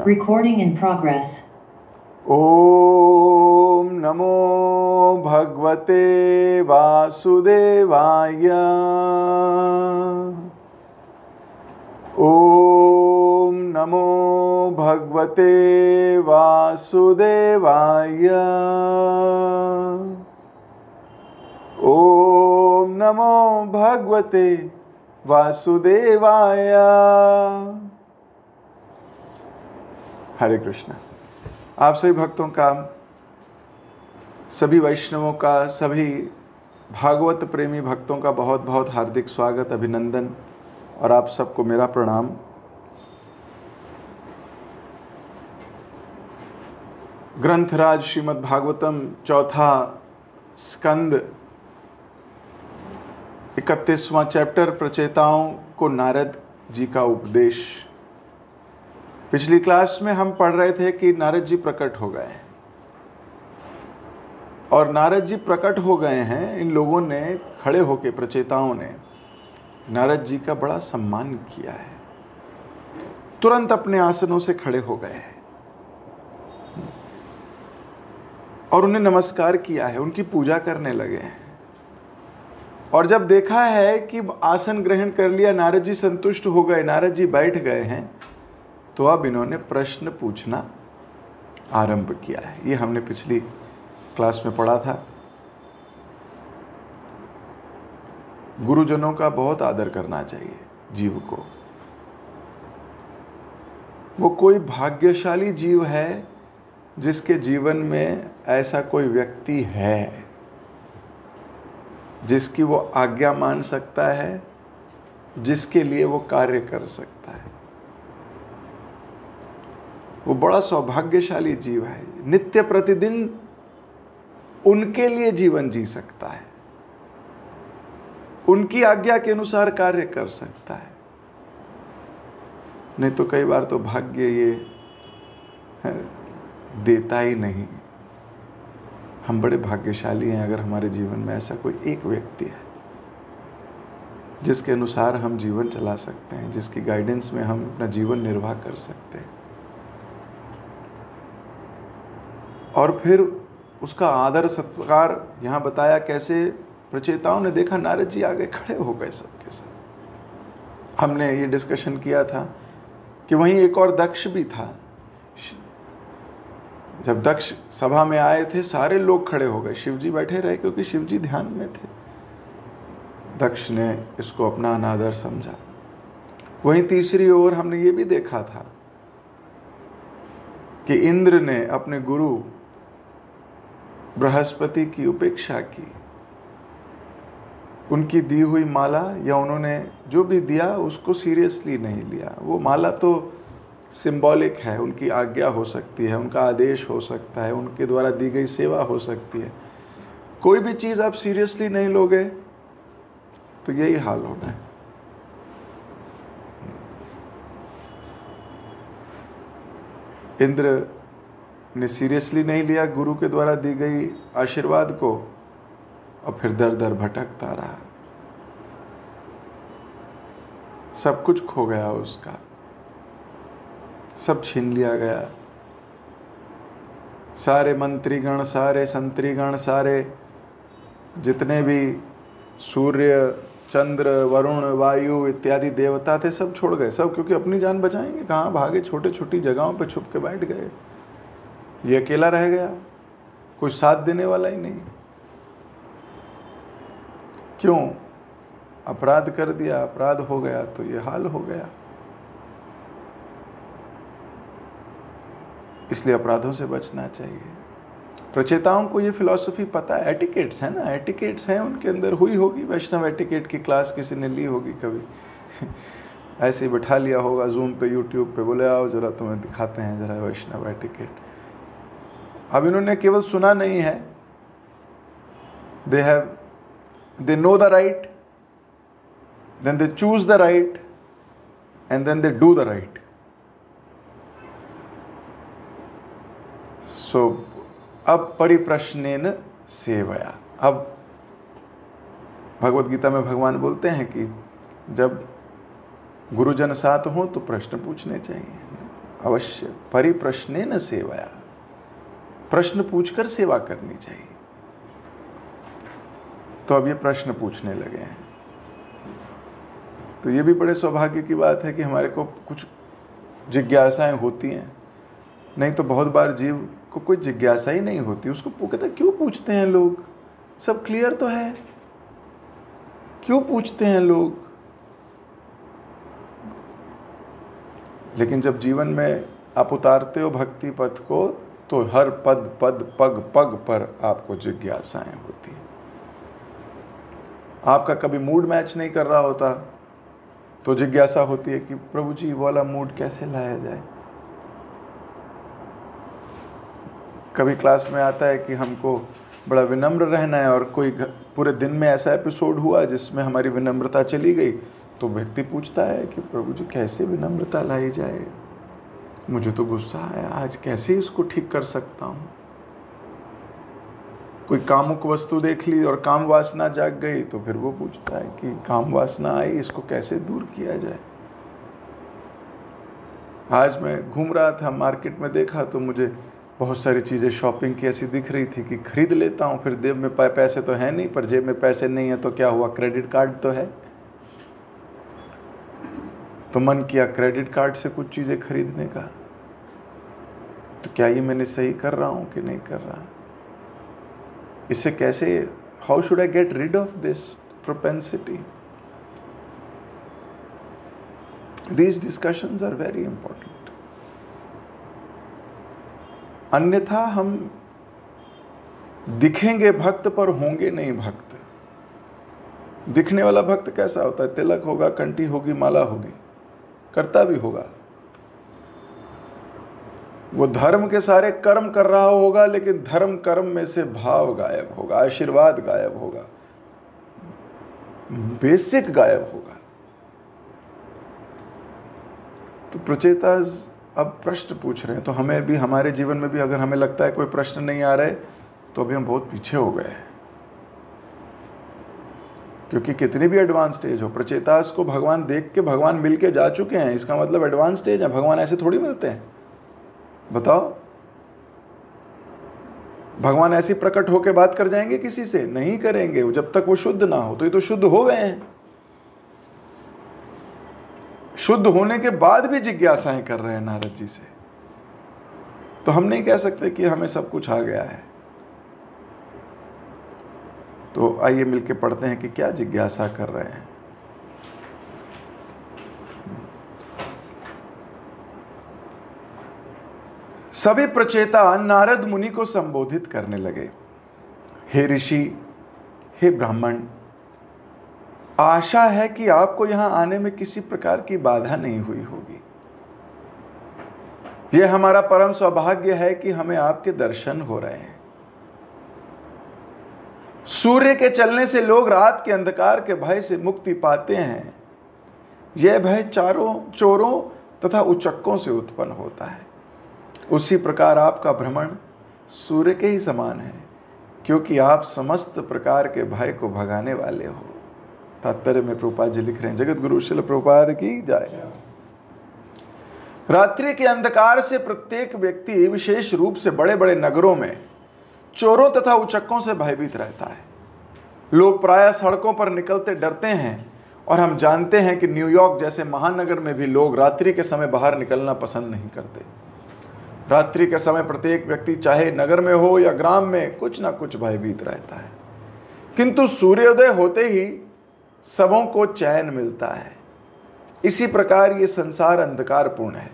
Recording in progress. ओम नमो भगवते वासुदेवाय। ओम नमो भगवते वासुदेवाय। ओम नमो भगवते वासुदेवाय। हरे कृष्णा। आप सभी भक्तों का, सभी वैष्णवों का, सभी भागवत प्रेमी भक्तों का बहुत बहुत हार्दिक स्वागत, अभिनंदन और आप सबको मेरा प्रणाम। ग्रंथराज श्रीमद् भागवतम चौथा स्कंद 31वां चैप्टर, प्रचेताओं को नारद जी का उपदेश। पिछली क्लास में हम पढ़ रहे थे कि नारद जी प्रकट हो गए और नारद जी प्रकट हो गए हैं। इन लोगों ने खड़े होकर, प्रचेताओं ने नारद जी का बड़ा सम्मान किया है, तुरंत अपने आसनों से खड़े हो गए हैं और उन्हें नमस्कार किया है, उनकी पूजा करने लगे हैं। और जब देखा है कि आसन ग्रहण कर लिया, नारद जी संतुष्ट हो गए, नारद जी बैठ गए हैं, तो अब इन्होंने प्रश्न पूछना आरंभ किया है। ये हमने पिछली क्लास में पढ़ा था। गुरुजनों का बहुत आदर करना चाहिए जीव को। वो कोई भाग्यशाली जीव है जिसके जीवन में ऐसा कोई व्यक्ति है जिसकी वो आज्ञा मान सकता है, जिसके लिए वो कार्य कर सकता है। वो बड़ा सौभाग्यशाली जीव है, नित्य प्रतिदिन उनके लिए जीवन जी सकता है, उनकी आज्ञा के अनुसार कार्य कर सकता है। नहीं तो कई बार तो भाग्य ये देता ही नहीं। हम बड़े भाग्यशाली हैं अगर हमारे जीवन में ऐसा कोई एक व्यक्ति है जिसके अनुसार हम जीवन चला सकते हैं, जिसकी गाइडेंस में हम अपना जीवन निर्वाह कर सकते हैं। और फिर उसका आदर सत्कार यहाँ बताया कैसे। प्रचेताओं ने देखा नारद जी आगे खड़े हो गए सबके सब। हमने ये डिस्कशन किया था कि वहीं एक और दक्ष भी था। जब दक्ष सभा में आए थे, सारे लोग खड़े हो गए, शिव जी बैठे रहे क्योंकि शिव जी ध्यान में थे। दक्ष ने इसको अपना अनादर समझा। वहीं तीसरी ओर हमने ये भी देखा था कि इंद्र ने अपने गुरु बृहस्पति की उपेक्षा की। उनकी दी हुई माला या उन्होंने जो भी दिया उसको सीरियसली नहीं लिया। वो माला तो सिंबॉलिक है, उनकी आज्ञा हो सकती है, उनका आदेश हो सकता है, उनके द्वारा दी गई सेवा हो सकती है। कोई भी चीज़ आप सीरियसली नहीं लोगे तो यही हाल होना है। इंद्र ने सीरियसली नहीं लिया गुरु के द्वारा दी गई आशीर्वाद को और फिर दर दर भटकता रहा। सब कुछ खो गया उसका, सब छीन लिया गया। सारे मंत्रीगण, सारे संतरीगण, सारे जितने भी सूर्य, चंद्र, वरुण, वायु इत्यादि देवता थे, सब छोड़ गए। सब क्योंकि अपनी जान बचाएंगे, कहाँ भागे, छोटे छोटी जगहों पे छुप के बैठ गए। ये अकेला रह गया, कुछ साथ देने वाला ही नहीं। क्यों? अपराध कर दिया, अपराध हो गया तो ये हाल हो गया। इसलिए अपराधों से बचना चाहिए। प्रचेताओं को ये फिलॉसफी पता है। एटिकेट्स है ना, एटिकेट्स हैं उनके अंदर। हुई होगी वैष्णव एटिकेट की क्लास, किसी ने ली होगी कभी। ऐसे ही बैठा लिया होगा जूम पे, यूट्यूब पे, बोले आओ जरा तुम्हें दिखाते हैं जरा वैष्णव एटिकेट। अब इन्होंने केवल सुना नहीं है, they know the right, then they choose the right, and then they do the right. So अब परिप्रश्नेन सेवया। अब भगवत गीता में भगवान बोलते हैं कि जब गुरुजन साथ हों तो प्रश्न पूछने चाहिए। अवश्य परिप्रश्नेन सेवया, प्रश्न पूछकर सेवा करनी चाहिए। तो अब ये प्रश्न पूछने लगे हैं। तो ये भी बड़े सौभाग्य की बात है कि हमारे को कुछ जिज्ञासाएं होती हैं, नहीं तो बहुत बार जीव को कोई जिज्ञासा ही नहीं होती। उसको कहता क्यों पूछते हैं लोग, सब क्लियर तो है, क्यों पूछते हैं लोग। लेकिन जब जीवन में आप उतारते हो भक्ति पथ को, तो हर पद पद पग पग पर आपको जिज्ञासाएं होती हैं। आपका कभी मूड मैच नहीं कर रहा होता तो जिज्ञासा होती है कि प्रभु जी वो वाला मूड कैसे लाया जाए। कभी क्लास में आता है कि हमको बड़ा विनम्र रहना है और कोई पूरे दिन में ऐसा एपिसोड हुआ जिसमें हमारी विनम्रता चली गई, तो व्यक्ति पूछता है कि प्रभु जी कैसे विनम्रता लाई जाए, मुझे तो गुस्सा आया आज, कैसे इसको ठीक कर सकता हूँ। कोई कामुक वस्तु देख ली और काम वासना जाग गई, तो फिर वो पूछता है कि काम वासना आई, इसको कैसे दूर किया जाए। आज मैं घूम रहा था मार्केट में, देखा तो मुझे बहुत सारी चीज़ें शॉपिंग की ऐसी दिख रही थी कि खरीद लेता हूँ, फिर जेब में पैसे तो है नहीं, पर जेब में पैसे नहीं है तो क्या हुआ, क्रेडिट कार्ड तो है। तो मन किया क्रेडिट कार्ड से कुछ चीज़ें खरीदने का। तो क्या ये मैंने सही कर रहा हूँ कि नहीं कर रहा, इससे कैसे, how should I get rid of this propensity. These discussions are very important. अन्यथा हम दिखेंगे भक्त पर होंगे नहीं भक्त। दिखने वाला भक्त कैसा होता है, तिलक होगा, कंठी होगी, माला होगी, करता भी होगा, वो धर्म के सारे कर्म कर रहा होगा, लेकिन धर्म कर्म में से भाव गायब होगा, आशीर्वाद गायब होगा, बेसिक गायब होगा। तो प्रचेताज अब प्रश्न पूछ रहे हैं, तो हमें भी, हमारे जीवन में भी अगर हमें लगता है कोई प्रश्न नहीं आ रहे, तो अभी हम बहुत पीछे हो गए हैं। क्योंकि कितनी भी एडवांस स्टेज हो, प्रचेतास को भगवान देख के भगवान मिल के जा चुके हैं, इसका मतलब एडवांस स्टेज है। भगवान ऐसे थोड़ी मिलते हैं, बताओ। भगवान ऐसी प्रकट होके बात कर जाएंगे किसी से? नहीं करेंगे, जब तक वो शुद्ध ना हो। तो ये तो शुद्ध हो गए हैं, शुद्ध होने के बाद भी जिज्ञासाएं कर रहे हैं नारद जी से। तो हम नहीं कह सकते कि हमें सब कुछ आ गया है। तो आइए मिलके पढ़ते हैं कि क्या जिज्ञासा कर रहे हैं। सभी प्रचेता नारद मुनि को संबोधित करने लगे। हे ऋषि, हे ब्राह्मण, आशा है कि आपको यहां आने में किसी प्रकार की बाधा नहीं हुई होगी। यह हमारा परम सौभाग्य है कि हमें आपके दर्शन हो रहे हैं। सूर्य के चलने से लोग रात के अंधकार के भय से मुक्ति पाते हैं। यह भय चोरों तथा उचक्कों से उत्पन्न होता है। उसी प्रकार आपका भ्रमण सूर्य के ही समान है, क्योंकि आप समस्त प्रकार के भय को भगाने वाले हो। तात्पर्य में प्रभुपाद जी लिख रहे हैं, जगत गुरु श्रील प्रभुपाद की जय। रात्रि के अंधकार से प्रत्येक व्यक्ति विशेष रूप से बड़े बड़े नगरों में चोरों तथा उचक्कों से भयभीत रहता है। लोग प्रायः सड़कों पर निकलते डरते हैं, और हम जानते हैं कि न्यूयॉर्क जैसे महानगर में भी लोग रात्रि के समय बाहर निकलना पसंद नहीं करते। रात्रि के समय प्रत्येक व्यक्ति चाहे नगर में हो या ग्राम में कुछ ना कुछ भयभीत रहता है, किंतु सूर्योदय होते ही सबों को चैन मिलता है। इसी प्रकार ये संसार अंधकारपूर्ण है।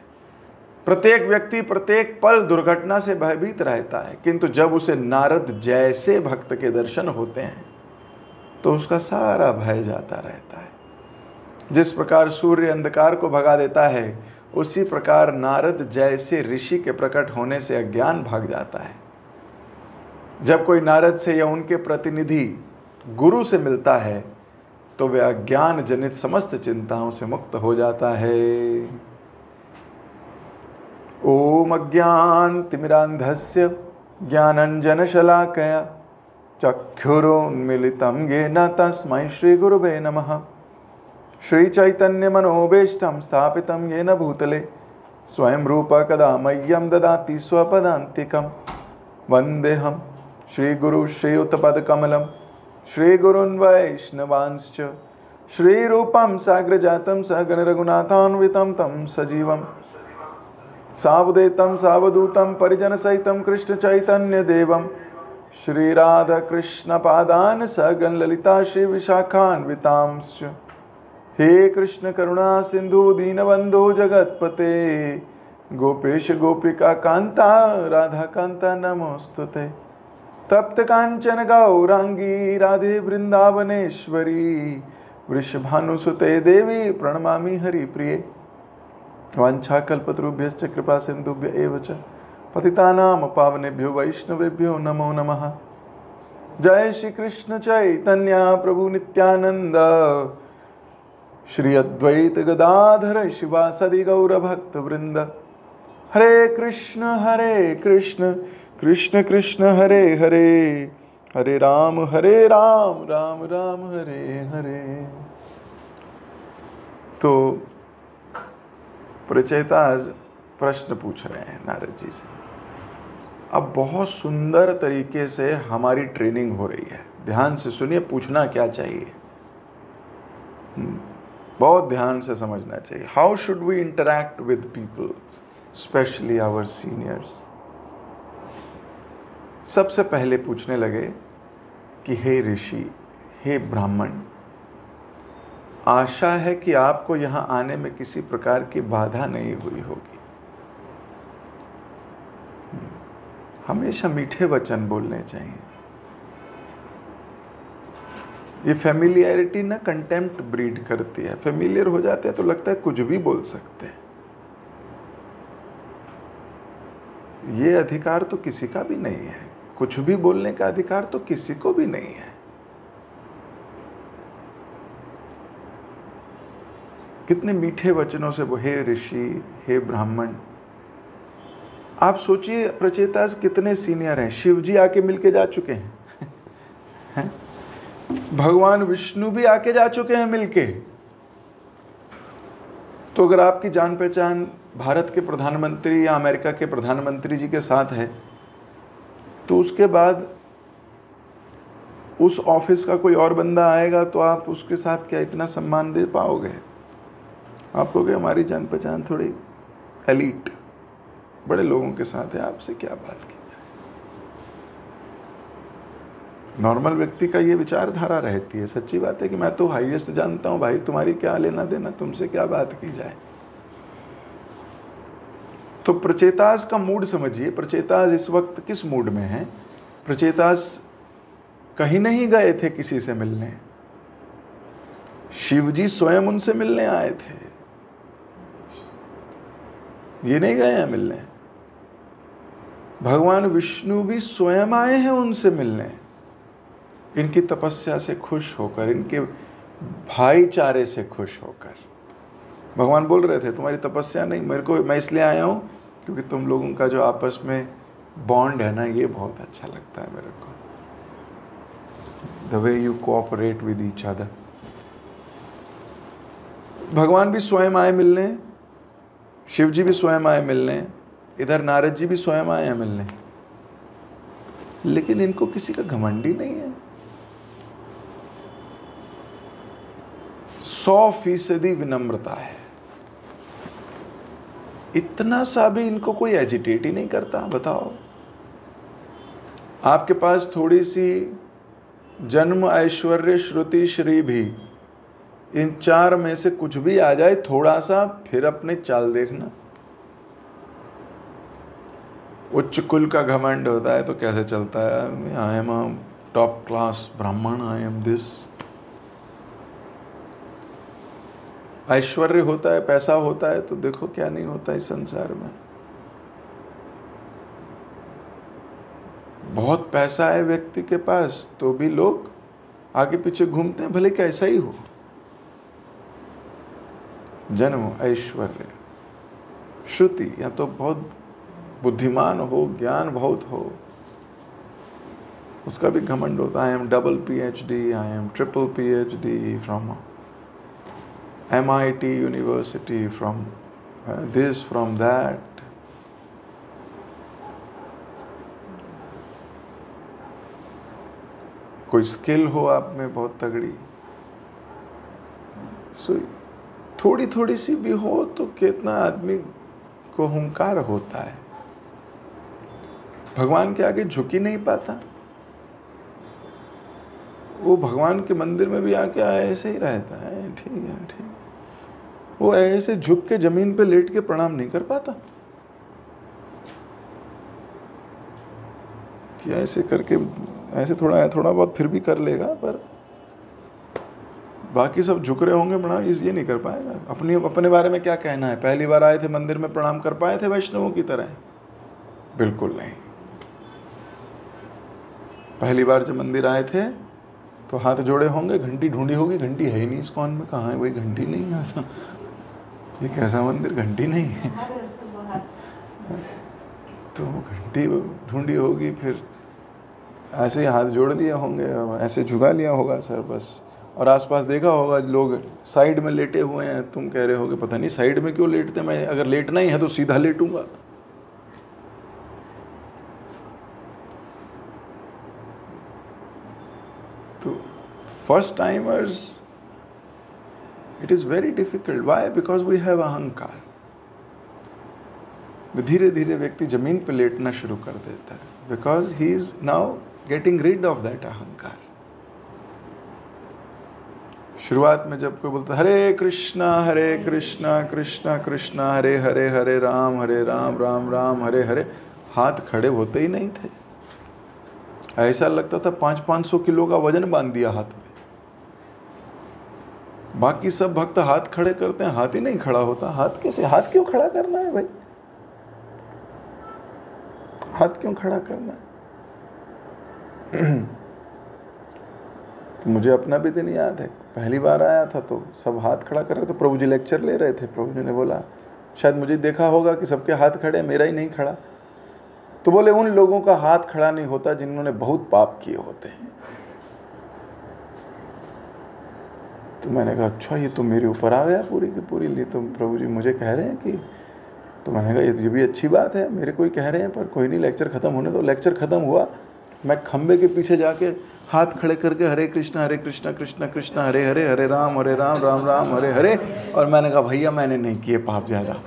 प्रत्येक व्यक्ति प्रत्येक पल दुर्घटना से भयभीत रहता है, किंतु जब उसे नारद जैसे भक्त के दर्शन होते हैं तो उसका सारा भय जाता रहता है। जिस प्रकार सूर्य अंधकार को भगा देता है, उसी प्रकार नारद जैसे ऋषि के प्रकट होने से अज्ञान भाग जाता है। जब कोई नारद से या उनके प्रतिनिधि गुरु से मिलता है तो वह अज्ञान जनित समस्त चिंताओं से मुक्त हो जाता है। ओम अज्ञान तिमिरांधस्य ज्ञानंजनशलाकया चक्षुरुन्मीलितं येन तस्मै श्री गुरुवे नमः। श्री चैतन्य मनोभीष्टं स्थापितं येन भूतले स्वयं रूप कदा मह्यं ददाति स्वपदान्तिकं वन्देऽहं श्रीगुरु श्रीयुतपदकमलं श्रीगुरून् वैष्णवांश्च श्रीरूपं साग्रजातं सहगण रघुनाथान्वितं तं सजीवं सावधूतं सावधूतं परिजनसहितं कृष्णचैतन्यदेवं श्रीराधाकृष्णपादान् सहगण ललिता श्रीविशाखान्वितांश्च हे कृष्ण करुणा सिंधु दीनबंधु जगतपते गोपेश गोपिका कांता राधा कांता नमोस्तुते तप्त कांचन गौरांगी राधे वृंदावनेश्वरी वृषभानुसुते देवी प्रणमामि हरिप्रिये वाञ्छाकल्पतरुभ्यश्च कृपा सिन्धुभ्य एव च पतितानां पावनेभ्यो वैष्णवेभ्यो नमो नमः। जय श्री कृष्ण चैतन्य प्रभु नित्यानंद श्री अद्वैत गदाधर शिवासदि गौर भक्त वृंद। हरे कृष्ण कृष्ण कृष्ण हरे हरे हरे राम राम राम हरे हरे। तो प्रचेता प्रश्न पूछ रहे हैं नारद जी से। अब बहुत सुंदर तरीके से हमारी ट्रेनिंग हो रही है, ध्यान से सुनिए, पूछना क्या चाहिए, बहुत ध्यान से समझना चाहिए। How should we interact with people, specially our seniors. सबसे पहले पूछने लगे कि हे ऋषि, हे ब्राह्मण, आशा है कि आपको यहाँ आने में किसी प्रकार की बाधा नहीं हुई होगी। हमेशा मीठे वचन बोलने चाहिए। ये फेमिलियरिटी ना कंटेम्प्ट ब्रीड करती है। फेमिलियर हो जाते हैं तो लगता है कुछ भी बोल सकते हैं। ये अधिकार तो किसी का भी नहीं है, कुछ भी बोलने का अधिकार तो किसी को भी नहीं है। कितने मीठे वचनों से वो हे ऋषि, हे ब्राह्मण। आप सोचिए प्रचेतास कितने सीनियर हैं। शिव जी आके मिलके जा चुके हैं, भगवान विष्णु भी आके जा चुके हैं मिलके। तो अगर आपकी जान पहचान भारत के प्रधानमंत्री या अमेरिका के प्रधानमंत्री जी के साथ है, तो उसके बाद उस ऑफिस का कोई और बंदा आएगा तो आप उसके साथ क्या इतना सम्मान दे पाओगे? आप कहोगे हमारी जान पहचान थोड़ी एलीट बड़े लोगों के साथ है, आपसे क्या बात की जाए। नॉर्मल व्यक्ति का ये विचारधारा रहती है। सच्ची बात है कि मैं तो हाईएस्ट जानता हूँ भाई, तुम्हारी क्या लेना देना, तुमसे क्या बात की जाए। तो प्रचेतास का मूड समझिए। प्रचेतास इस वक्त किस मूड में है? प्रचेतास कहीं नहीं गए थे किसी से मिलने, शिव जी स्वयं उनसे मिलने आए थे। ये नहीं गए हैं मिलने, भगवान विष्णु भी स्वयं आए हैं उनसे मिलने। इनकी तपस्या से खुश होकर, इनके भाईचारे से खुश होकर भगवान बोल रहे थे तुम्हारी तपस्या नहीं, मेरे को, मैं इसलिए आया हूँ क्योंकि तुम लोगों का जो आपस में बॉन्ड है ना, ये बहुत अच्छा लगता है मेरे को। The way you cooperate with each other. भगवान भी स्वयं आए मिलने, शिव जी भी स्वयं आए मिलने, इधर नारद जी भी स्वयं आए हैं मिलने। लेकिन इनको किसी का घमंड ही नहीं है। 100% विनम्रता है। इतना सा भी इनको कोई एजिटेट ही नहीं करता। बताओ, आपके पास थोड़ी सी जन्म, ऐश्वर्य, श्रुति, श्री भी, इन चार में से कुछ भी आ जाए थोड़ा सा, फिर अपने चाल देखना। उच्च कुल का घमंड होता है तो कैसे चलता है, I am a top class ब्राह्मण, आई एम दिस। ऐश्वर्य होता है, पैसा होता है तो देखो क्या नहीं होता इस संसार में। बहुत पैसा है व्यक्ति के पास तो भी लोग आगे पीछे घूमते हैं, भले कैसा ही हो। जन्म, ऐश्वर्य, श्रुति, या तो बहुत बुद्धिमान हो, ज्ञान बहुत हो, उसका भी घमंड होता है। I am double PhD, I am triple PhD from MIT university, from this from that. कोई स्किल हो आप में बहुत तगड़ी, सो थोड़ी थोड़ी सी भी हो तो कितना आदमी को हुंकार होता है, भगवान के आगे झुक ही नहीं पाता। वो भगवान के मंदिर में भी आके ऐसे ही रहता है, ठीक है ठीक, वो ऐसे झुक के जमीन पे लेट के प्रणाम नहीं कर पाता, कि ऐसे करके ऐसे थोड़ा बहुत फिर भी कर लेगा, पर बाकी सब झुक रहे होंगे प्रणाम, ये नहीं कर पाएगा। अपने बारे में क्या कहना है? पहली बार आए थे मंदिर में प्रणाम कर पाए थे वैष्णवों की तरह? बिल्कुल नहीं। पहली बार जब मंदिर आए थे तो हाथ जोड़े होंगे, घंटी ढूंढी होगी, घंटी है ही नहीं इस्कॉन में, कहाँ है? वही घंटी नहीं है, ऐसा ये कैसा मंदिर, घंटी नहीं है। तो घंटी ढूंढी होगी, फिर ऐसे ही हाथ जोड़ दिए होंगे, ऐसे झुका लिया होगा सर बस, और आसपास देखा होगा लोग साइड में लेटे हुए हैं, तुम कह रहे होगे पता नहीं साइड में क्यों लेटते, मैं अगर लेटना ही है तो सीधा लेटूंगा। तो first timers it is very difficult. Why? Because we have अहंकार। धीरे धीरे व्यक्ति जमीन पे लेटना शुरू कर देता है, because he is now getting rid of that अहंकार। शुरुआत में जब कोई बोलता हरे कृष्णा कृष्णा कृष्णा हरे हरे, हरे राम राम राम हरे हरे, हाथ खड़े होते ही नहीं थे। ऐसा लगता था 500 किलो का वजन बांध दिया हाथ में। बाकी सब भक्त हाथ खड़े करते हैं, हाथ ही नहीं खड़ा होता। हाथ कैसे? हाथ क्यों खड़ा करना है भाई? हाथ क्यों खड़ा करना है? तो मुझे अपना भी दिन याद है, पहली बार आया था तो सब हाथ खड़ा कर रहे थे। प्रभु जी लेक्चर ले रहे थे, प्रभु जी ने बोला, शायद मुझे देखा होगा कि सबके हाथ खड़े, मेरा ही नहीं खड़ा। तो बोले उन लोगों का हाथ खड़ा नहीं होता जिन्होंने बहुत पाप किए होते हैं। तो मैंने कहा अच्छा, ये तो मेरे ऊपर आ गया पूरी की पूरी ली, तो प्रभु जी मुझे कह रहे हैं कि, तो मैंने कहा ये भी अच्छी बात है, मेरे कोई कह रहे हैं, पर कोई नहीं, लेक्चर ख़त्म होने दो। लेक्चर ख़त्म हुआ, मैं खंबे के पीछे जाके हाथ खड़े करके हरे कृष्णा कृष्णा कृष्णा हरे हरे, हरे राम राम राम हरे हरे। और मैंने कहा भैया मैंने नहीं किए पाप ज़्यादा,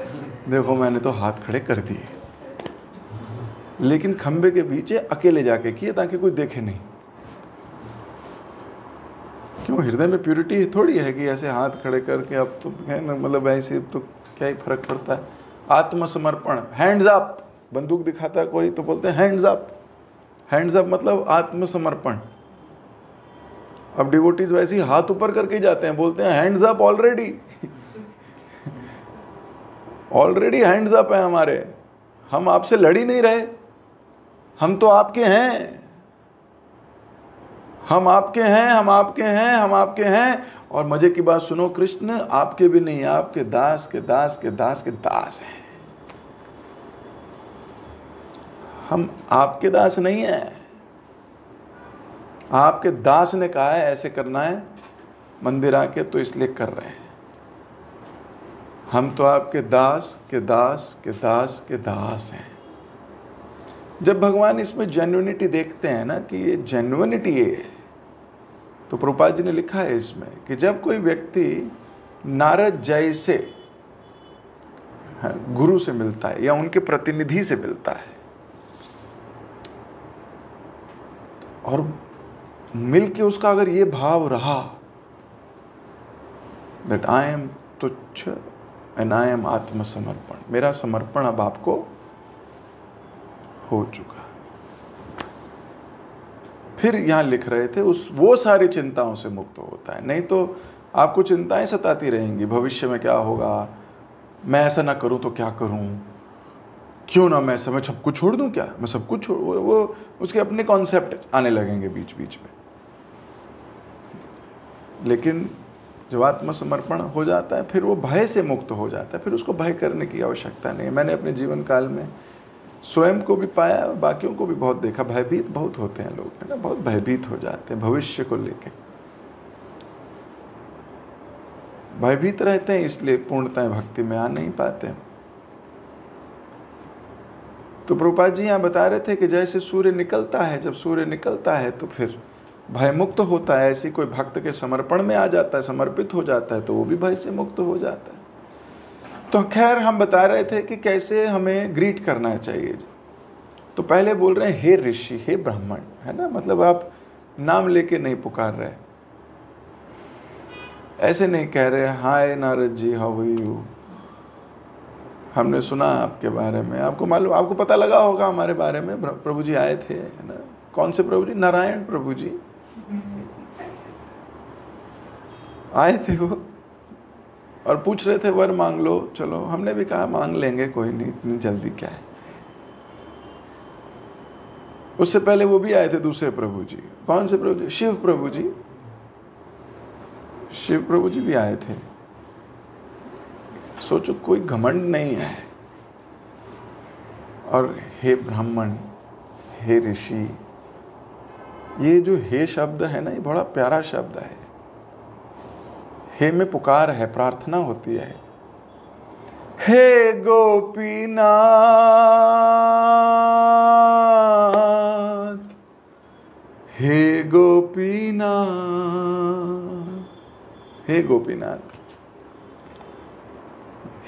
देखो मैंने तो हाथ खड़े कर दिए, लेकिन खंबे के पीछे अकेले जाके किए ताकि कोई देखे नहीं। क्यों? हृदय में प्यूरिटी थोड़ी है कि ऐसे हाथ खड़े करके, अब तो है ना, मतलब ऐसे तो क्या ही फर्क पड़ता है। आत्मसमर्पण, हैंड्स अप, बंदूक दिखाता है कोई तो बोलते हैं हैंड्स अप। हैंड्स अप मतलब आत्मसमर्पण। अब डिवोटीज वैसे ही हाथ ऊपर करके जाते हैं, बोलते हैं hands up already. Already hands up है हमारे, हम आपसे लड़ ही नहीं रहे, हम तो आपके हैं, हम आपके हैं, हम आपके हैं, हम आपके हैं। और मजे की बात सुनो, कृष्ण आपके भी नहीं, आपके दास के दास के दास के दास हैं। हम आपके दास नहीं हैं, आपके दास ने कहा है ऐसे करना है मंदिर आके, तो इसलिए कर रहे हैं। हम तो आपके दास के दास के दास के दास हैं। जब भगवान इसमें जेन्युइनिटी देखते हैं ना कि ये जेन्युइनिटी है, तो प्रभुपाद जी ने लिखा है इसमें कि जब कोई व्यक्ति नारद जैसे गुरु से मिलता है या उनके प्रतिनिधि से मिलता है और मिलके उसका अगर ये भाव रहा दैट आई एम तुच्छ एंड आई एम आत्मसमर्पण, मेरा समर्पण अब आपको हो चुका, फिर यहां लिख रहे थे वो सारी चिंताओं से मुक्त होता है। नहीं तो आपको चिंताएं सताती रहेंगी, भविष्य में क्या होगा, मैं ऐसा ना करूं तो क्या करूं, क्यों ना मैं सब कुछ छोड़ दूं, क्या मैं सब कुछ छोड़, वो उसके अपने कॉन्सेप्ट आने लगेंगे बीच बीच में। लेकिन जब आत्मसमर्पण हो जाता है फिर वो भय से मुक्त हो जाता है, फिर उसको भय करने की आवश्यकता नहीं है। मैंने अपने जीवन काल में स्वयं को भी पाया और बाकियों को भी बहुत देखा, भयभीत बहुत होते हैं लोग, है ना, बहुत भयभीत हो जाते हैं भविष्य को लेके, भयभीत रहते हैं, इसलिए पूर्णतः भक्ति में आ नहीं पाते हैं। तो प्रभुपाद जी यहाँ बता रहे थे कि जैसे सूर्य निकलता है, जब सूर्य निकलता है तो फिर भय मुक्त होता है। ऐसी कोई भक्त के समर्पण में आ जाता है, समर्पित हो जाता है, तो वो भी भय से मुक्त हो जाता है। तो खैर हम बता रहे थे कि कैसे हमें ग्रीट करना चाहिए। तो पहले बोल रहे हैं हे ऋषि, हे ब्राह्मण, है ना, मतलब आप नाम लेके नहीं पुकार रहे, ऐसे नहीं कह रहे हाय Narad ji, how are you, हमने सुना आपके बारे में, आपको मालूम, आपको पता लगा होगा हमारे बारे में, प्रभु जी आए थे, है ना। कौन से प्रभु जी? नारायण प्रभु जी आए थे वो, और पूछ रहे थे वर मांग लो। चलो हमने भी कहा मांग लेंगे, कोई नहीं, इतनी जल्दी क्या है। उससे पहले वो भी आए थे दूसरे प्रभु जी। कौन से प्रभु जी? शिव प्रभु जी, शिव प्रभु जी भी आए थे। सोचो कोई घमंड नहीं है। और हे ब्राह्मण, हे ऋषि, ये जो हे शब्द है ना, ये बड़ा प्यारा शब्द है। हे में पुकार है, प्रार्थना होती है। हे गोपीनाथ, हे गोपीनाथ, हे गोपीनाथ,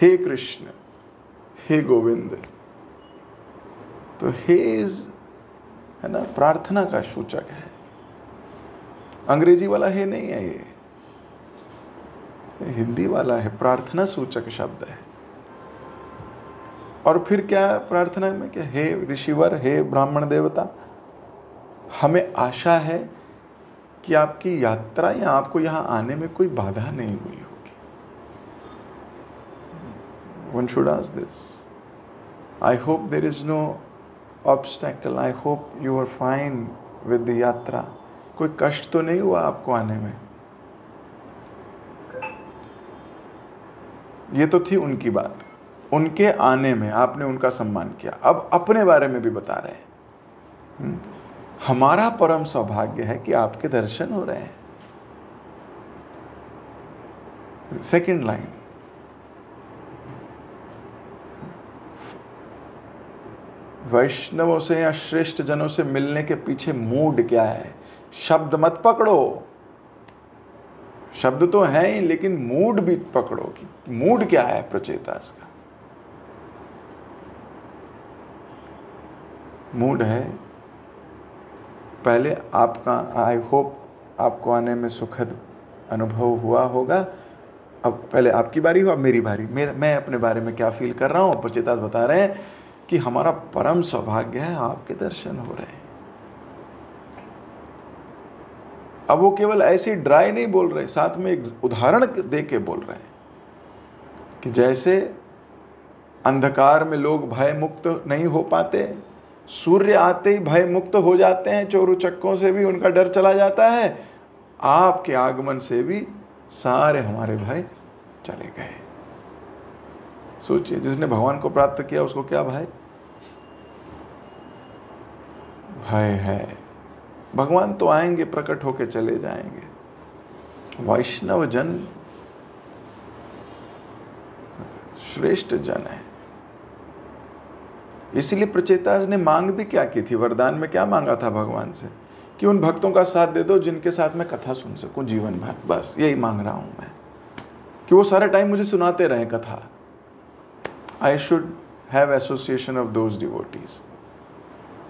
हे कृष्ण, हे गोविंद। तो हे है ना, प्रार्थना का सूचक है। अंग्रेजी वाला हे नहीं है, ये हिंदी वाला है, प्रार्थना सूचक शब्द है। और फिर क्या प्रार्थना में, क्या हे ऋषिवर, हे ब्राह्मण देवता, हमें आशा है कि आपकी यात्रा या आपको यहाँ आने में कोई बाधा नहीं हुई होगी। One should ask this. I hope there is no obstacle. I hope you are fine with the यात्रा। कोई कष्ट तो नहीं हुआ आपको आने में। ये तो थी उनकी बात, उनके आने में आपने उनका सम्मान किया। अब अपने बारे में भी बता रहे हैं, हमारा परम सौभाग्य है कि आपके दर्शन हो रहे हैं। सेकंड लाइन, वैष्णवों से या श्रेष्ठ जनों से मिलने के पीछे मूड क्या है? शब्द मत पकड़ो, शब्द तो है ही, लेकिन मूड भी पकड़ो कि मूड क्या है प्रचेतास का। मूड है पहले आपका, आई होप आपको आने में सुखद अनुभव हुआ होगा। अब पहले आपकी बारी हो, अब मेरी बारी। मैं अपने बारे में क्या फील कर रहा हूँ, प्रचेतास बता रहे हैं कि हमारा परम सौभाग्य है, आपके दर्शन हो रहे हैं। अब वो केवल ऐसे ड्राई नहीं बोल रहे, साथ में एक उदाहरण दे के बोल रहे हैं कि जैसे अंधकार में लोग भय मुक्त नहीं हो पाते, सूर्य आते ही भय मुक्त हो जाते हैं, चोर उचक्कों से भी उनका डर चला जाता है, आपके आगमन से भी सारे हमारे भय चले गए। सोचिए, जिसने भगवान को प्राप्त किया उसको क्या भय है? भगवान तो आएंगे, प्रकट होके चले जाएंगे। वैष्णव जन श्रेष्ठ जन है। इसीलिए प्रचेतास ने मांग भी क्या की थी, वरदान में क्या मांगा था भगवान से कि उन भक्तों का साथ दे दो जिनके साथ मैं कथा सुन सकूं जीवन भर। बस यही मांग रहा हूं मैं, कि वो सारा टाइम मुझे सुनाते रहें कथा। I should have association of those devotees.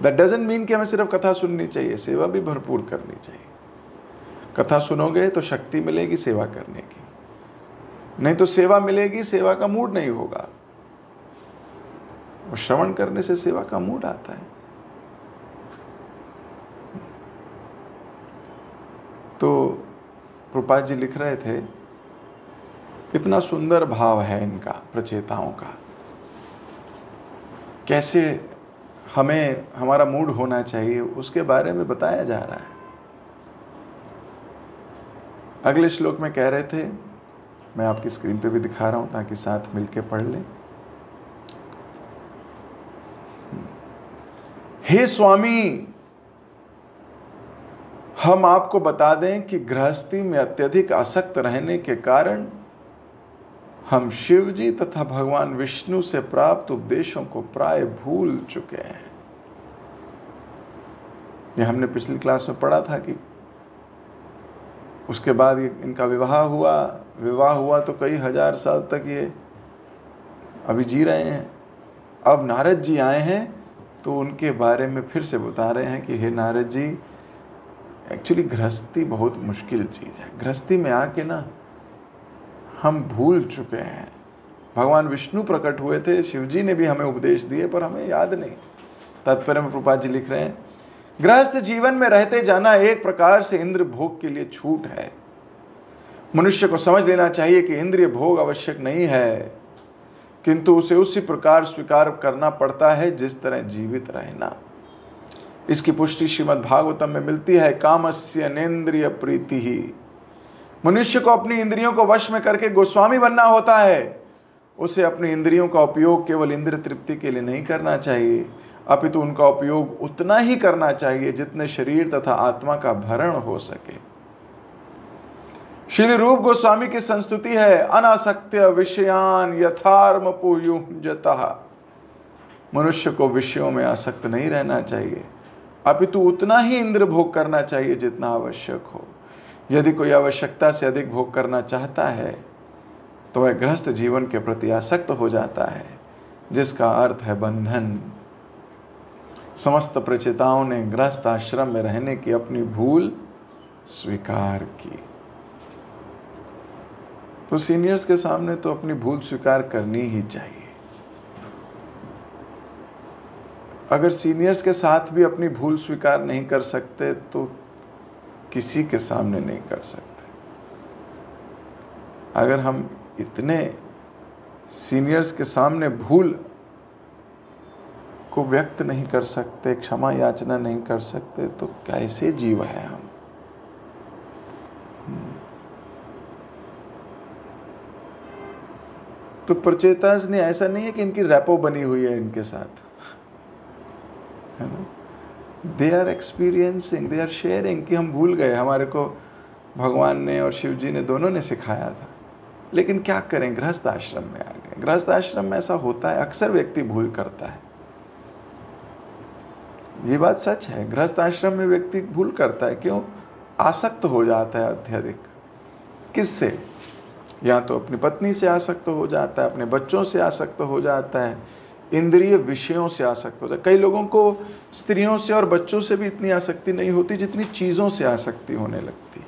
That doesn't mean कि हमें सिर्फ कथा सुननी चाहिए, सेवा भी भरपूर करनी चाहिए। कथा सुनोगे तो शक्ति मिलेगी सेवा करने की, नहीं तो सेवा मिलेगी, सेवा का मूड नहीं होगा। और श्रवण करने से सेवा का मूड आता है। तो प्रभुपाद जी लिख रहे थे, कितना सुंदर भाव है इनका, प्रचेताओं का, कैसे हमें हमारा मूड होना चाहिए उसके बारे में बताया जा रहा है। अगले श्लोक में कह रहे थे, मैं आपकी स्क्रीन पे भी दिखा रहा हूं ताकि साथ मिलके पढ़ लें। हे स्वामी, हम आपको बता दें कि गृहस्थी में अत्यधिक आसक्त रहने के कारण हम शिव जी तथा भगवान विष्णु से प्राप्त उपदेशों को प्राय भूल चुके हैं। ये हमने पिछली क्लास में पढ़ा था कि उसके बाद इनका विवाह हुआ तो कई हजार साल तक ये अभी जी रहे हैं। अब नारद जी आए हैं तो उनके बारे में फिर से बता रहे हैं कि हे नारद जी, एक्चुअली गृहस्थी बहुत मुश्किल चीज़ है। गृहस्थी में आके ना हम भूल चुके हैं। भगवान विष्णु प्रकट हुए थे, शिव जी ने भी हमें उपदेश दिए, पर हमें याद नहीं। तात्पर्य में प्रभुपाद जी लिख रहे हैं, गृहस्थ जीवन में रहते जाना एक प्रकार से इंद्र भोग के लिए छूट है। मनुष्य को समझ लेना चाहिए कि इंद्रिय भोग आवश्यक नहीं है, किंतु उसे उसी प्रकार स्वीकार करना पड़ता है जिस तरह जीवित रहना। इसकी पुष्टि श्रीमद् भागवतम में मिलती है, कामस्य नेन्द्रिय प्रीति ही। मनुष्य को अपनी इंद्रियों को वश में करके गोस्वामी बनना होता है। उसे अपनी इंद्रियों का उपयोग केवल इंद्रिय तृप्ति के लिए नहीं करना चाहिए, अपितु उनका उपयोग उतना ही करना चाहिए जितने शरीर तथा आत्मा का भरण हो सके। श्री रूप गोस्वामी की संस्तुति है, अनासक्त्य विषयान यथार्म पुयुंजतः। मनुष्य को विषयों में आसक्त नहीं रहना चाहिए, अपितु उतना ही इंद्र भोग करना चाहिए जितना आवश्यक हो। यदि कोई आवश्यकता से अधिक भोग करना चाहता है तो वह गृहस्थ जीवन के प्रति आसक्त हो जाता है, जिसका अर्थ है बंधन। समस्त प्रचेताओं ने गृहस्थ आश्रम में रहने की अपनी भूल स्वीकार की। तो सीनियर्स के सामने तो अपनी भूल स्वीकार करनी ही चाहिए। अगर सीनियर्स के साथ भी अपनी भूल स्वीकार नहीं कर सकते तो किसी के सामने नहीं कर सकते। अगर हम इतने सीनियर्स के सामने भूल को व्यक्त नहीं कर सकते, क्षमा याचना नहीं कर सकते, तो कैसे जीव है हम। तो प्रचेतास ने ऐसा नहीं है कि इनकी रैपो बनी हुई है इनके साथ, है ना। They are experiencing, they are sharing कि हम भूल गए, हमारे को भगवान ने और शिव जी ने दोनों ने सिखाया था, लेकिन क्या करें, गृहस्थ आश्रम में आ गए। गृहस्थ आश्रम में ऐसा होता है, अक्सर व्यक्ति भूल करता है। ये बात सच है, गृहस्थ आश्रम में व्यक्ति भूल करता है। क्यों? आसक्त हो जाता है अत्यधिक। किससे? या तो अपनी पत्नी से आसक्त हो जाता है, अपने बच्चों से आसक्त हो जाता है, इंद्रिय विषयों से आसक्त हो जाता है। कई लोगों को स्त्रियों से और बच्चों से भी इतनी आसक्ति नहीं होती जितनी चीज़ों से आसक्ति होने लगती है।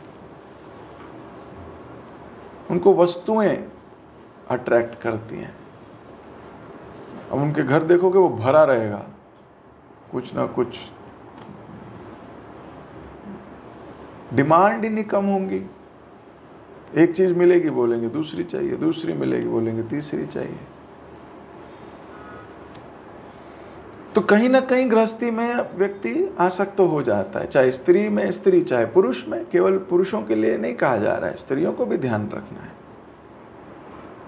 उनको वस्तुएं अट्रैक्ट करती हैं। अब उनके घर देखोगे वो भरा रहेगा, कुछ ना कुछ डिमांड ही नहीं कम होंगी। एक चीज मिलेगी बोलेंगे दूसरी चाहिए, दूसरी मिलेगी बोलेंगे तीसरी चाहिए। तो कहीं ना कहीं गृहस्थी में व्यक्ति आसक्त हो जाता है, चाहे स्त्री में स्त्री, चाहे पुरुष में। केवल पुरुषों के लिए नहीं कहा जा रहा है, स्त्रियों को भी ध्यान रखना है।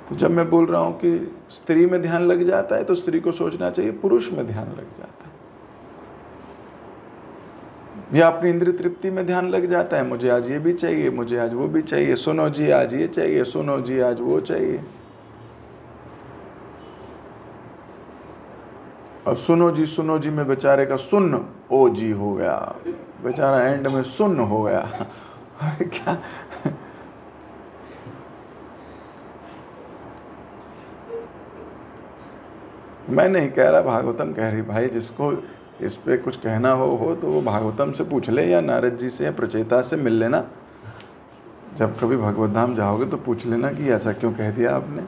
तो जब मैं बोल रहा हूं कि स्त्री में ध्यान लग जाता है तो स्त्री को सोचना चाहिए पुरुष में ध्यान लग जाता है, या अपनी इंद्रिय तृप्ति में ध्यान लग जाता है, मुझे आज ये भी चाहिए, मुझे आज वो भी चाहिए, सुनो जी आज ये चाहिए, सुनो जी आज वो चाहिए। अब सुनो जी में बेचारे का सुन्न ओ जी हो गया, बेचारा एंड में सुन्न हो गया। क्या मैं नहीं कह रहा, भागवतम कह रही। भाई जिसको इस पे कुछ कहना हो तो वो भागवतम से पूछ ले, या नारद जी से या प्रचेता से मिल लेना। जब कभी भगवत धाम जाओगे तो पूछ लेना कि ऐसा क्यों कह दिया आपने।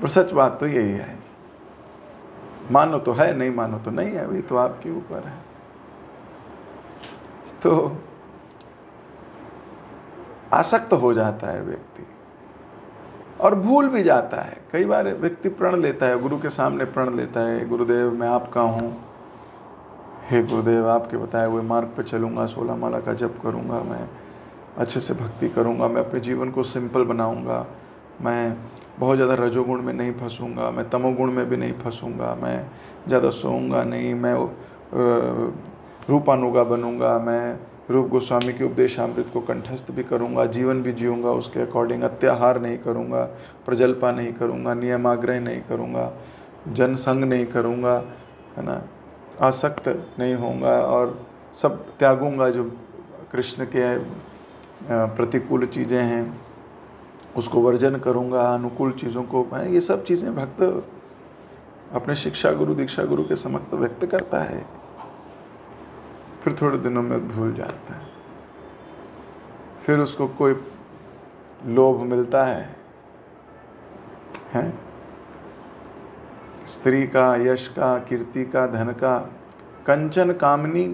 पर सच बात तो यही है, मानो तो है, नहीं मानो तो नहीं है, अभी तो आपके ऊपर है। तो आसक्त हो जाता है व्यक्ति और भूल भी जाता है। कई बार व्यक्ति प्रण लेता है, गुरु के सामने प्रण लेता है, गुरुदेव मैं आपका हूँ, हे गुरुदेव आपके बताए हुए मार्ग पर चलूँगा, 16 माला का जप करूँगा, मैं अच्छे से भक्ति करूँगा, मैं अपने जीवन को सिंपल बनाऊँगा, मैं बहुत ज़्यादा रजोगुण में नहीं फंसूँगा, मैं तमोगुण में भी नहीं फंसूँगा, मैं ज़्यादा सोऊंगा नहीं, मैं रूपानुगा बनूँगा, मैं रूप गोस्वामी के उपदेशामृत को कंठस्थ भी करूँगा, जीवन भी जीऊँगा उसके अकॉर्डिंग, अत्याहार नहीं करूँगा, प्रजल्पा नहीं करूँगा, नियमाग्रह नहीं करूँगा, जनसंग नहीं करूँगा, है ना, आसक्त नहीं होऊंगा और सब त्यागूंगा जो कृष्ण के प्रतिकूल चीज़ें हैं उसको वर्जन करूँगा, अनुकूल चीज़ों को मैं, ये सब चीज़ें भक्त अपने शिक्षा गुरु दीक्षा गुरु के समक्ष तो व्यक्त करता है, फिर थोड़े दिनों में भूल जाता है। फिर उसको कोई लोभ मिलता है स्त्री का, यश का, कीर्ति का, धन का, कंचन कामनी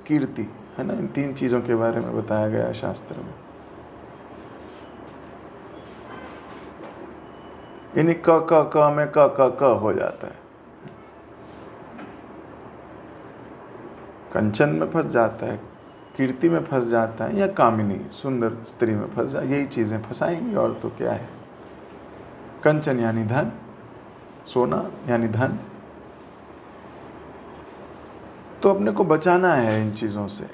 कीर्ति, है ना, इन 3 चीज़ों के बारे में बताया गया है शास्त्र में। इन्हीं क में क हो जाता है, कंचन में फंस जाता है, कीर्ति में फंस जाता है, या कामिनी सुंदर स्त्री में फंस जाए, यही चीज़ें फंसाएंगी और तो क्या है। कंचन यानी धन, सोना यानी धन, तो अपने को बचाना है इन चीज़ों से।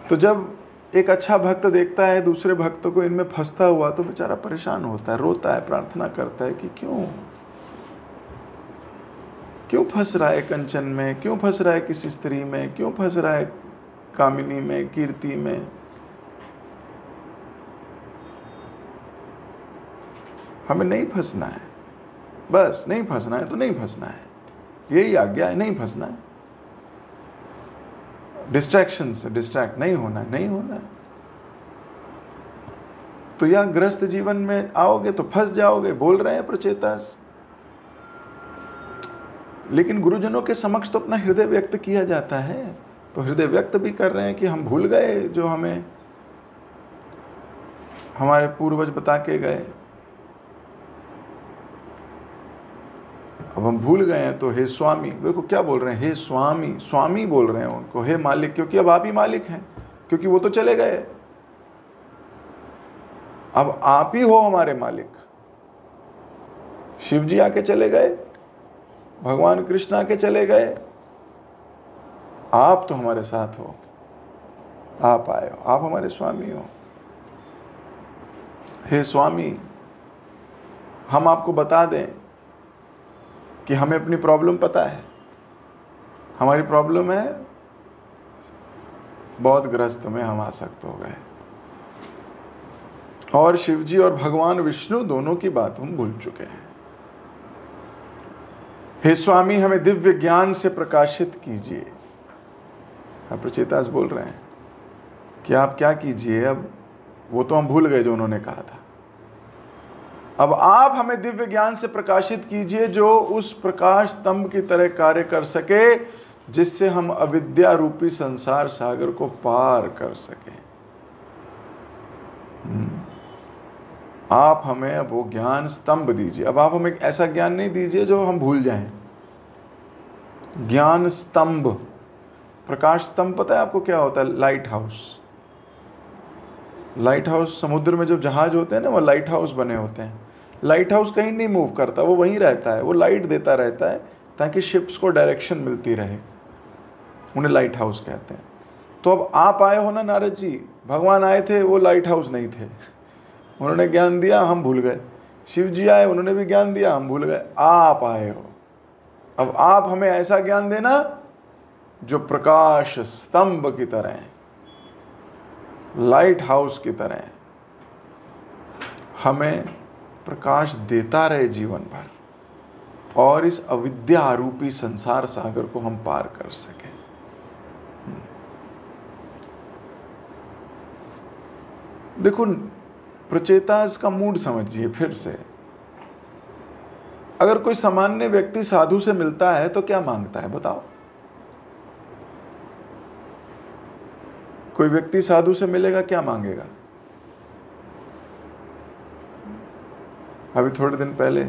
तो जब एक अच्छा भक्त देखता है दूसरे भक्तों को इनमें फंसता हुआ तो बेचारा परेशान होता है, रोता है, प्रार्थना करता है कि क्यों फंस रहा है कंचन में, क्यों फंस रहा है किसी स्त्री में, क्यों फंस रहा है कामिनी में, कीर्ति में। हमें नहीं फंसना है, बस नहीं फंसना है तो नहीं फंसना है, यही आज्ञा है, नहीं फंसना है। डिस्ट्रैक्शन से डिस्ट्रैक्ट नहीं होना है, नहीं होना है। तो यह ग्रस्त जीवन में आओगे तो फंस जाओगे, बोल रहे हैं प्रचेतास, लेकिन गुरुजनों के समक्ष तो अपना हृदय व्यक्त किया जाता है, तो हृदय व्यक्त भी कर रहे हैं कि हम भूल गए जो हमें हमारे पूर्वज बता के गए, अब हम भूल गए हैं। तो हे स्वामी, देखो क्या बोल रहे हैं, हे स्वामी, स्वामी बोल रहे हैं उनको, हे मालिक, क्योंकि अब आप ही मालिक हैं, क्योंकि वो तो चले गए, अब आप ही हो हमारे मालिक। शिव जी आके चले गए, भगवान कृष्ण आके चले गए, आप तो हमारे साथ हो, आप आए हो, आप हमारे स्वामी हो। हे स्वामी, हम आपको बता दें कि हमें अपनी प्रॉब्लम पता है, हमारी प्रॉब्लम है बहुत ग्रस्त में हम आसक्त हो गए, और शिवजी और भगवान विष्णु दोनों की बात हम भूल चुके हैं। हे स्वामी, हमें दिव्य ज्ञान से प्रकाशित कीजिए। अब प्रचेतास बोल रहे हैं कि आप क्या कीजिए, अब वो तो हम भूल गए जो उन्होंने कहा था, अब आप हमें दिव्य ज्ञान से प्रकाशित कीजिए जो उस प्रकाश स्तंभ की तरह कार्य कर सके, जिससे हम अविद्या रूपी संसार सागर को पार कर सकें। आप हमें अब वो ज्ञान स्तंभ दीजिए। अब आप हमें ऐसा ज्ञान नहीं दीजिए जो हम भूल जाएं। ज्ञान स्तंभ, प्रकाश स्तंभ पता है आपको क्या होता है? Light house. लाइट हाउस, समुद्र में जब जहाज होते हैं ना, वो लाइट हाउस बने होते हैं। लाइट हाउस कहीं नहीं मूव करता, वो वहीं रहता है, वो लाइट देता रहता है ताकि शिप्स को डायरेक्शन मिलती रहे, उन्हें लाइट हाउस कहते हैं। तो अब आप आए हो ना नारद जी, भगवान आए थे, वो लाइट हाउस नहीं थे, उन्होंने ज्ञान दिया, हम भूल गए। शिव जी आए, उन्होंने भी ज्ञान दिया, हम भूल गए। आप आए हो, अब आप हमें ऐसा ज्ञान देना जो प्रकाश स्तंभ की तरह है, लाइट हाउस की तरह है, हमें प्रकाश देता रहे जीवन भर, और इस अविद्या आरूपी संसार सागर को हम पार कर सकें। देखो प्रचेतास का मूड समझिए फिर से। अगर कोई सामान्य व्यक्ति साधु से मिलता है तो क्या मांगता है बताओ? कोई व्यक्ति साधु से मिलेगा, क्या मांगेगा? अभी थोड़े दिन पहले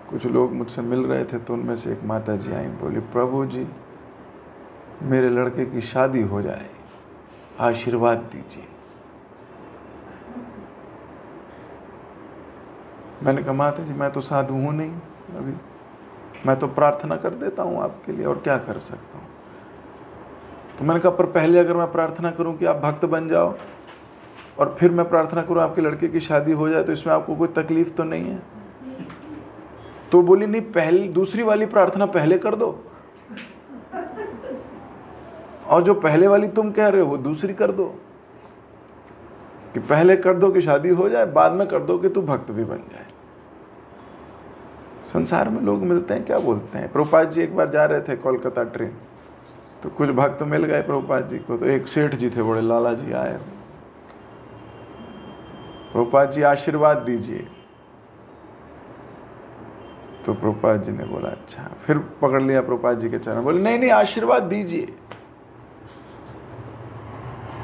कुछ लोग मुझसे मिल रहे थे, तो उनमें से एक माता जी आई, बोली, प्रभु जी मेरे लड़के की शादी हो जाए, आशीर्वाद दीजिए। मैंने कहा माता जी मैं तो साधु हूँ नहीं, अभी मैं तो प्रार्थना कर देता हूँ आपके लिए, और क्या कर सकता हूँ। तो मैंने कहा पर पहले अगर मैं प्रार्थना करूं कि आप भक्त बन जाओ और फिर मैं प्रार्थना करूं आपके लड़के की शादी हो जाए, तो इसमें आपको कोई तकलीफ तो नहीं है? तो बोली नहीं, पहले दूसरी वाली प्रार्थना पहले कर दो, और जो पहले वाली तुम कह रहे हो वो दूसरी कर दो, कि पहले कर दो कि शादी हो जाए, बाद में कर दो कि तू भक्त भी बन जाए। संसार में लोग मिलते हैं, क्या बोलते हैं। प्रभुपाद जी एक बार जा रहे थे कोलकाता ट्रेन, तो कुछ भक्त मिल गए प्रभुपाद जी को। तो एक सेठ जी थे बड़े, लाला जी आए, प्रभुपाद जी आशीर्वाद दीजिए। तो प्रभुपाद जी ने बोला अच्छा, फिर पकड़ लिया प्रभुपाद जी के चरण, बोले नहीं नहीं आशीर्वाद दीजिए।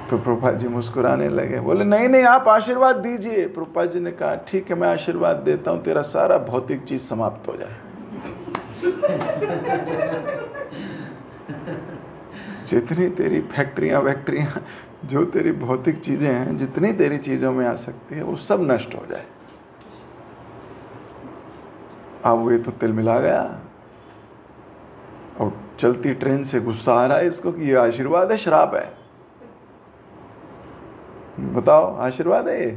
तो प्रभुपाद जी मुस्कुराने लगे, बोले नहीं नहीं आप आशीर्वाद दीजिए। प्रभुपाद जी ने कहा ठीक है मैं आशीर्वाद देता हूं, तेरा सारा भौतिक चीज समाप्त हो जाए। जितनी तेरी फैक्ट्रियां वैक्ट्रियां, जो तेरी भौतिक चीजें हैं, जितनी तेरी चीजों में आ सकती है, वो सब नष्ट हो जाए। अब वो ये तो तिल मिला गया, और चलती ट्रेन से गुस्सा आ रहा है इसको कि ये आशीर्वाद है श्राप है? बताओ आशीर्वाद है ये?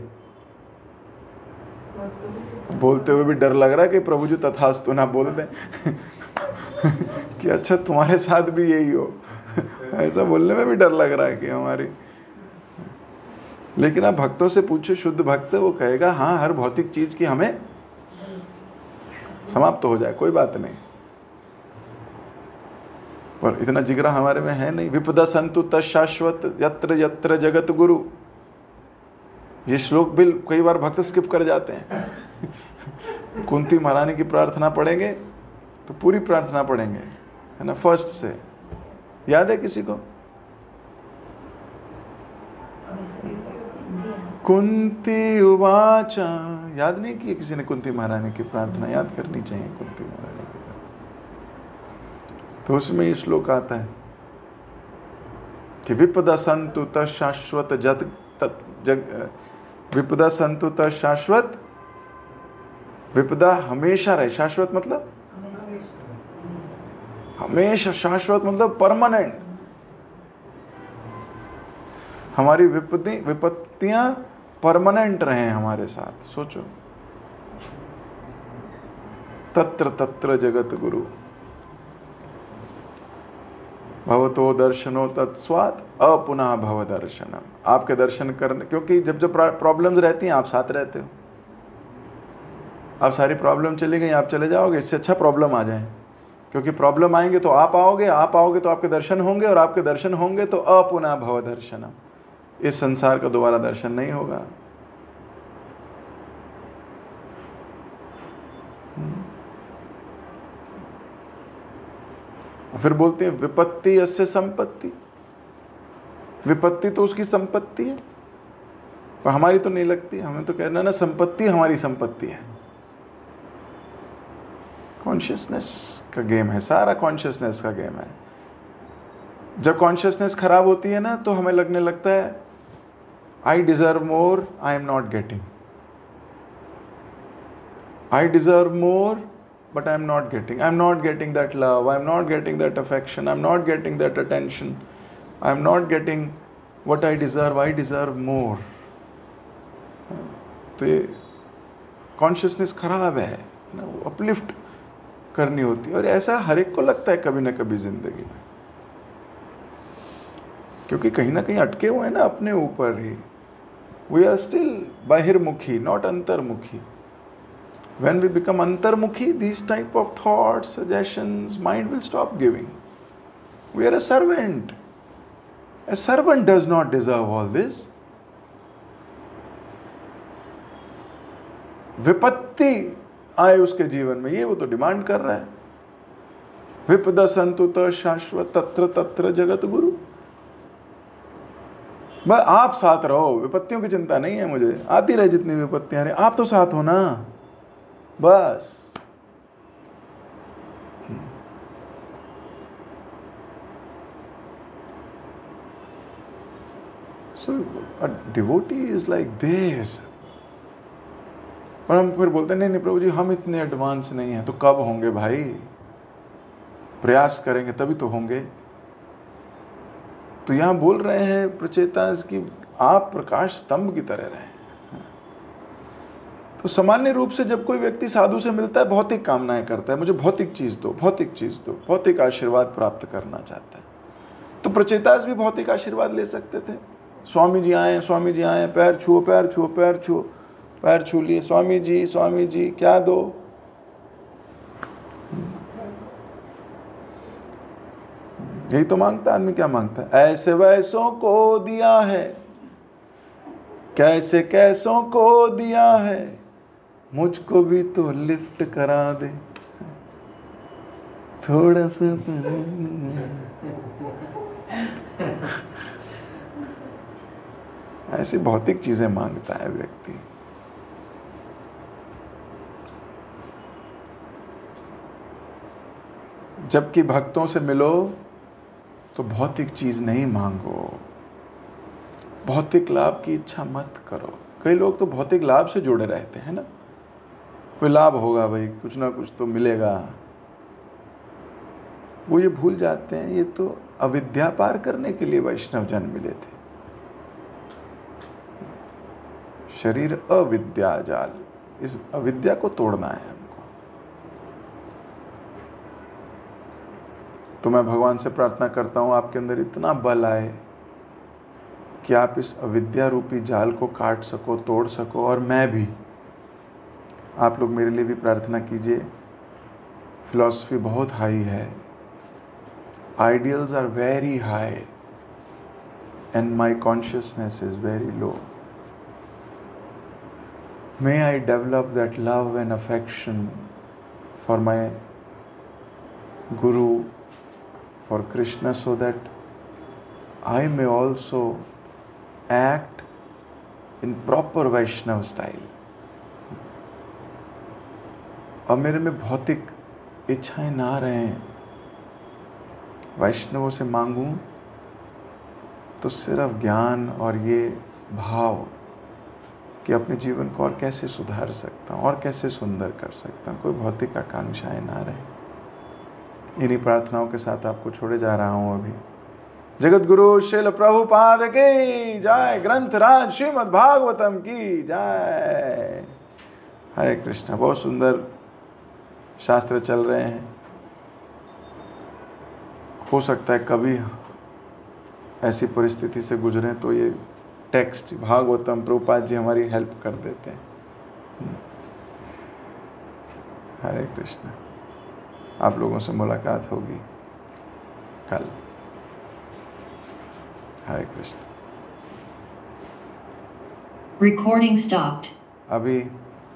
बोलते हुए भी डर लग रहा है कि प्रभु जी तथास्तु ना बोल दें कि अच्छा तुम्हारे साथ भी यही हो। ऐसा बोलने में भी डर लग रहा है कि हमारी। लेकिन आप भक्तों से पूछो, शुद्ध भक्त, वो कहेगा हाँ हर भौतिक चीज की हमें समाप्त हो जाए, कोई बात नहीं। पर इतना जिगरा हमारे में है नहीं। विपदा संतु तशाश्वत यत्र यत्र जगत गुरु, ये श्लोक भी कई बार भक्त स्किप कर जाते हैं। कुंती महारानी की प्रार्थना पढ़ेंगे तो पूरी प्रार्थना पढ़ेंगे, है ना, फर्स्ट से। याद है किसी को? कुंती उवाच, याद नहीं की किसी ने कुंती महारानी की प्रार्थना? याद करनी चाहिए कुंती महारानी की। तो उसमें ये श्लोक आता है कि विपदा संतु तशाश्वत विपदा संतु तशाश्वत, विपदा हमेशा रहे, शाश्वत मतलब हमेशा, शाश्वत मतलब परमानेंट। हमारी विपत्तियां परमानेंट रहे हमारे साथ। सोचो, तत्र तत्र जगत गुरु भवतो दर्शनो तत्स्वात् अपुनः भव दर्शनम। आपके दर्शन करने, क्योंकि जब जब प्रॉब्लम्स रहती हैं आप साथ रहते हो। अब सारी प्रॉब्लम चली गई, आप चले जाओगे, इससे अच्छा प्रॉब्लम आ जाए। क्योंकि प्रॉब्लम आएंगे तो आप आओगे, आप आओगे तो आपके दर्शन होंगे, और आपके दर्शन होंगे तो अपुनः भव दर्शनम। इस संसार का दोबारा दर्शन नहीं होगा। फिर बोलते हैं विपत्ति अस्य संपत्ति। विपत्ति तो उसकी संपत्ति है, पर हमारी तो नहीं लगती। हमें तो कहना ना संपत्ति हमारी संपत्ति है। कॉन्शियसनेस का गेम है, सारा कॉन्शियसनेस का गेम है। जब कॉन्शियसनेस खराब होती है ना, तो हमें लगने लगता है I deserve more, I am not getting. I deserve more but I am not getting. I am not getting that love. I am not getting that affection. I am not getting that attention. I am not getting what I deserve. I deserve more. तो ये consciousness खराब है ना, वो uplift करनी होती है। और ऐसा हर एक को लगता है कभी ना कभी जिंदगी में, क्योंकि कहीं ना कहीं अटके हुए हैं ना अपने ऊपर ही। We are still बाहिर्मुखी, not अंतर्मुखी। When we become antarmukhi, these type of thoughts, suggestions, mind will stop giving. We are a servant. A servant does not deserve all this. विपत्ति आए उसके जीवन में, ये वो तो डिमांड कर रहा है। विपदा संतु शाश्वत तत्र तत्र जगत गुरु। बस आप साथ रहो, विपत्तियों की चिंता नहीं है मुझे। आती रहे जितनी विपत्तियां रहे, आप तो साथ हो ना, बस। So a devotee is like this. और हम फिर बोलते नहीं प्रभु जी हम इतने एडवांस नहीं हैं। तो कब होंगे भाई? प्रयास करेंगे तभी तो होंगे। तो यहाँ बोल रहे हैं प्रचेतांश कि आप प्रकाश स्तंभ की तरह रहें। तो सामान्य रूप से जब कोई व्यक्ति साधु से मिलता है, भौतिक कामनाएं करता है, मुझे भौतिक चीज़ दो, भौतिक चीज़ दो, भौतिक आशीर्वाद प्राप्त करना चाहता है। तो प्रचेतांश भी भौतिक आशीर्वाद ले सकते थे। स्वामी जी आए, स्वामी जी आए, पैर छुओ, पैर छुओ, पैर छुओ, पैर छू लिए, स्वामी जी क्या दो। यही तो मांगता है आदमी। क्या मांगता है? ऐसे वैसों को दिया है, कैसे कैसों को दिया है, मुझको भी तो लिफ्ट करा दे थोड़ा सा। ऐसी भौतिक चीजें मांगता है व्यक्ति। जबकि भक्तों से मिलो तो भौतिक चीज नहीं मांगो, भौतिक लाभ की इच्छा मत करो। कई लोग तो भौतिक लाभ से जुड़े रहते हैं ना, कोई लाभ होगा भाई, कुछ ना कुछ तो मिलेगा। वो ये भूल जाते हैं ये तो अविद्या पार करने के लिए वैष्णव जन मिले थे। शरीर अविद्या जाल, इस अविद्या को तोड़ना है हमको। तो मैं भगवान से प्रार्थना करता हूँ आपके अंदर इतना बल आए कि आप इस अविद्या रूपी जाल को काट सको, तोड़ सको। और मैं भी, आप लोग मेरे लिए भी प्रार्थना कीजिए। फिलॉसफी बहुत हाई है, ideals are very high and my consciousness is very low. May I develop that love and affection for my Guru, for Krishna, so that I may also act in proper Vaishnava style. और मेरे में भौतिक इच्छाएं ना रहें। वैष्णवों से मांगूं तो सिर्फ ज्ञान और ये भाव कि अपने जीवन को और कैसे सुधार सकता हूँ और कैसे सुंदर कर सकता हूँ, कोई भौतिक आकांक्षाएं ना रहे। इन्हीं प्रार्थनाओं के साथ आपको छोड़े जा रहा हूँ अभी। जगत गुरु श्रील प्रभुपाद की जय, ग्रंथराज श्रीमद् भागवतम की जय। हरे कृष्णा। बहुत सुंदर शास्त्र चल रहे हैं। हो सकता है कभी ऐसी परिस्थिति से गुजरें तो ये टेक्स्ट भागवतम प्रभुपाद जी हमारी हेल्प कर देते हैं। हरे कृष्ण। आप लोगों से मुलाकात होगी कल। हरे कृष्ण। Recording stopped. अभी